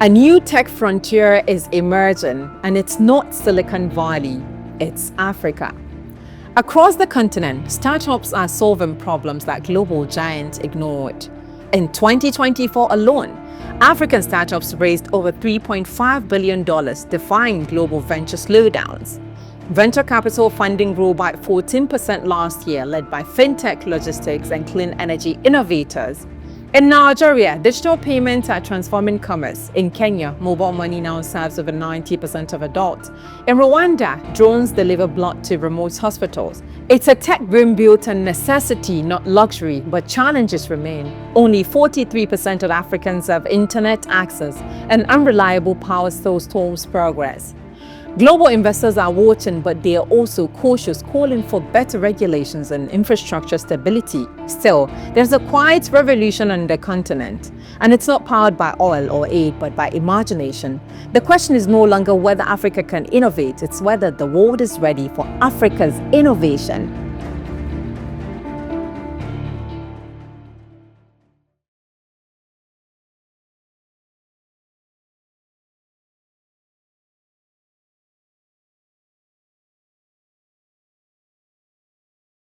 A new tech frontier is emerging, and it's not Silicon Valley, it's Africa. Across the continent, startups are solving problems that global giants ignored. In 2024 alone, African startups raised over $3.5 billion, defying global venture slowdowns. Venture capital funding grew by 14% last year, led by fintech, logistics, and clean energy innovators. In Nigeria, digital payments are transforming commerce. In Kenya, mobile money now serves over 90% of adults. In Rwanda, drones deliver blood to remote hospitals. It's a tech boom built on necessity, not luxury, but challenges remain. Only 43% of Africans have internet access, and unreliable power still stalls progress. Global investors are watching, but they are also cautious, calling for better regulations and infrastructure stability. Still, there's a quiet revolution on the continent, and it's not powered by oil or aid, but by imagination. The question is no longer whether Africa can innovate, it's whether the world is ready for Africa's innovation.